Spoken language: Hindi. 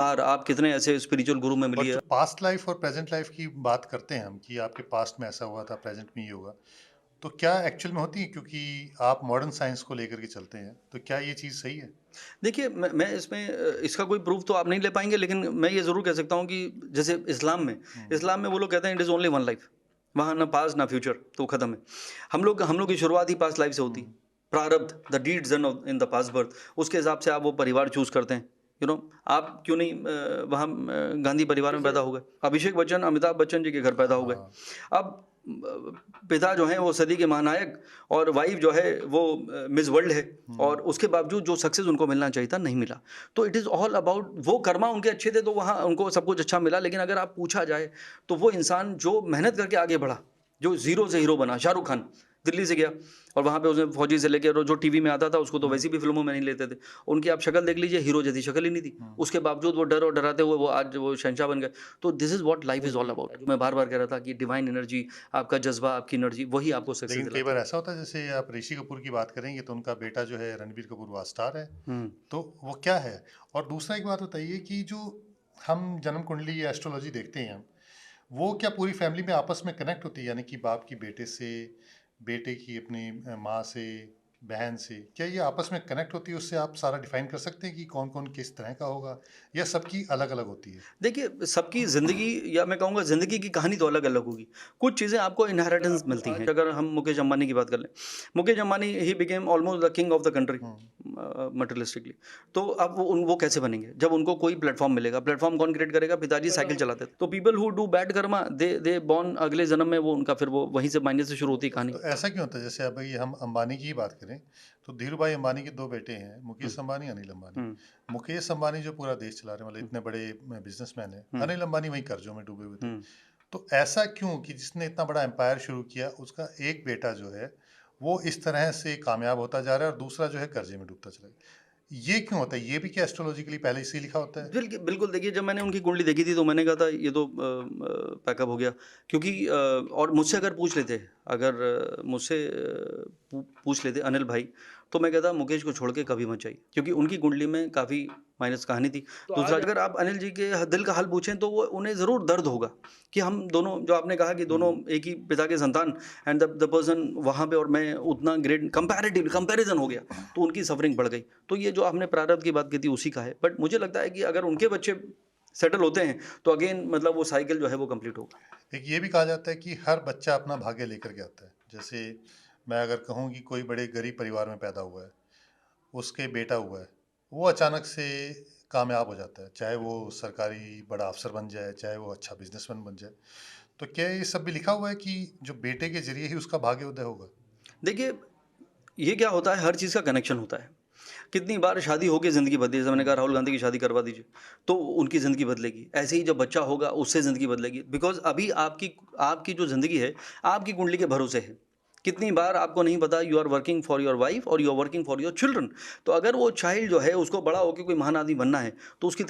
और आप कितने ऐसे स्पिरिचुअल गुरु में और मिलिए। जो पास्ट लाइफ और प्रेजेंट लाइफ की बात करते हैं हम कि आपके पास्ट में ऐसा हुआ था, प्रेजेंट में ये होगा, तो क्या एक्चुअल में होती है? क्योंकि आप मॉडर्न साइंस को लेकर के चलते हैं, तो क्या ये चीज़ सही है? देखिए, मैं इसमें इसका कोई प्रूफ़ तो आप नहीं ले पाएँगे, लेकिन मैं ये ज़रूर कह सकता हूँ कि जैसे हुँ, इस्लाम में वो लोग कहते हैं it is only one life. वहाँ ना पास्ट ना फ्यूचर, तो ख़त्म है। हम लोग की शुरुआत ही पास्ट लाइफ़ से होती है। हुँ, प्रारब्ध, the deeds done in the past birth, उसके हिसाब से आप वो परिवार चूज़ करते हैं। आप क्यों नहीं वहाँ गांधी परिवार में पैदा हो गए? अभिषेक बच्चन, अमिताभ बच्चन जी के घर पैदा हो गए। हाँ, अब पिता जो हैं वो सदी के महानायक, और वाइफ़ जो है वो मिस वर्ल्ड है, हुँ, और उसके बावजूद जो सक्सेस उनको मिलना चाहिए था, नहीं मिला। तो इट इज़ ऑल अबाउट, वो कर्मा उनके अच्छे थे तो वहाँ उनको सब कुछ अच्छा मिला। लेकिन अगर आप पूछा जाए, तो वो इंसान जो मेहनत करके आगे बढ़ा, जो ज़ीरो से हीरो बना, शाहरुख खान दिल्ली से गया और वहाँ पे उसने फौजी से लेके, और जो टीवी में आता था उसको तो हुँ, वैसे भी फ़िल्मों में नहीं लेते थे। उनकी आप शक्ल देख लीजिए, हीरो जैसी शक्ल ही नहीं थी। हुँ। उसके बावजूद वो डर और डराते हुए वो आज वो शहंशाह बन गए। तो this is what life is all about. जो मैं बार-बार कह रहा था कि डिवाइन एनर्जी, आपका जज़्बा, आपकी एनर्जी, वही आपको सक्सेस लेकिन कई दिलाती बार है। ऐसा होता है, जैसे आप ऋषि कपूर की बात करेंगे तो उनका बेटा जो है रणबीर कपूर वो स्टार है, हुँ। तो वो क्या है? और दूसरा एक बात बताइए कि जो हम जन्म कुंडली या एस्ट्रोलॉजी देखते हैं हम, वो क्या पूरी फैमिली में आपस में कनेक्ट होती है? यानी कि बाप की बेटे से, बेटे की अपनी माँ से, बहन से, क्या ये आपस में कनेक्ट होती है? उससे आप सारा डिफाइन कर सकते हैं कि कौन-कौन किस तरह का होगा, या सबकी अलग-अलग होती है? देखिए, सबकी ज़िंदगी, या मैं कहूँगा ज़िंदगी की कहानी तो अलग-अलग होगी। कुछ चीज़ें आपको इनहेरिटेंस मिलती हैं। अगर हम मुकेश अंबानी की बात कर लें, Mukesh Ambani he became almost the king of the country hmm, materialistically. तो अब वो कैसे बनेंगे? जब उनको कोई प्लेटफ़ॉर्म मिलेगा। प्लेटफ़ॉर्म कौन क्रिएट करेगा? पिताजी साइकिल चलाते थे। तो people who do bad karma, they born अगले जन्म में, वो उनका फिर वो वहीं से मायने से शुरू होती है कहानी। तो ऐसा क्यों होता है? जैसे अभी हम अंबानी की ही बात करें, तो धीरूभाई अंबानी के 2 बेटे हैं, हुँ, मुकेश अंबानी, अनिल अंबानी। हुँ, मुकेश अंबानी जो पूरा देश चला रहे हैं, मतलब हुँ, इतने बड़े बिज़नेसमैन हैं। हुँ, अनिल अंबानी वहीं कर्ज़ों में डूबे हुए थे। हुँ। तो ऐसा क्यों कि जिसने इतना बड़ा एम्पायर शुरू किया, उसका एक बेटा जो है, वो इस तरह से कामयाब होता जा रहा है और दूसरा जो है कर्ज़े में डूबता चला गया। ये क्यों होता है? ये भी क्या एस्ट्रोलॉजिकली पहले से ही लिखा होता है? बिल्कुल, देखिए, जब मैंने उनकी कुंडली देखी थी तो मैंने कहा था ये तो पैकअप हो गया। क्योंकि और मुझसे अगर पूछ लेते, अगर मुझसे पूछ लेते अनिल भाई, तो मैं कहता मुकेश को छोड़ के कभी मत जाइए, क्योंकि उनकी कुंडली में काफ़ी माइनस कहानी थी। दूसरा, अगर आप अनिल जी के दिल का हाल पूछें तो वो उन्हें ज़रूर दर्द होगा कि हम दोनों, जो आपने कहा कि दोनों हुँ। एक ही पिता के संतान, एंड द पर्सन वहाँ पे और मैं उतना ग्रेट, कंपैरेटिवली कंपैरिज़न हो गया, तो उनकी सफ़रिंग बढ़ गई। तो ये जो आपने प्रारब्ध की बात की थी उसी का है। बट मुझे लगता है कि अगर उनके बच्चे सेटल होते हैं तो अगेन मतलब वो साइकिल जो है वो कंप्लीट होगा। एक ये भी कहा जाता है कि हर बच्चा अपना भाग्य लेकर के आता है। जैसे मैं अगर कहूँ कि कोई बड़े गरीब परिवार में पैदा हुआ है, उसके बेटा हुआ है, वो अचानक से कामयाब हो जाता है, चाहे वो सरकारी बड़ा अफ़सर बन जाए, चाहे वो अच्छा बिज़नेसमैन बन जाए। तो क्या ये सब भी लिखा हुआ है कि जो बेटे के ज़रिए ही उसका भाग्य उदय होगा? देखिए, ये क्या होता है, हर चीज़ का कनेक्शन होता है। कितनी बार शादी होके ज़िंदगी बदली, जैसे मैंने कहा हुँ, राहुल गांधी की शादी करवा दीजिए, तो उनकी ज़िंदगी बदलेगी। ऐसे ही जब बच्चा होगा उससे ज़िंदगी बदलेगी, बिकॉज़ अभी आपकी आपकी जो ज़िंदगी है, आपकी कुंडली के भरोसे है। कितनी बार आपको नहीं पता, you are working for your wife और you are working for your children. तो अगर वो चाइल्ड जो है उसको बड़ा होके कोई महान आदमी बनना है, तो उसकी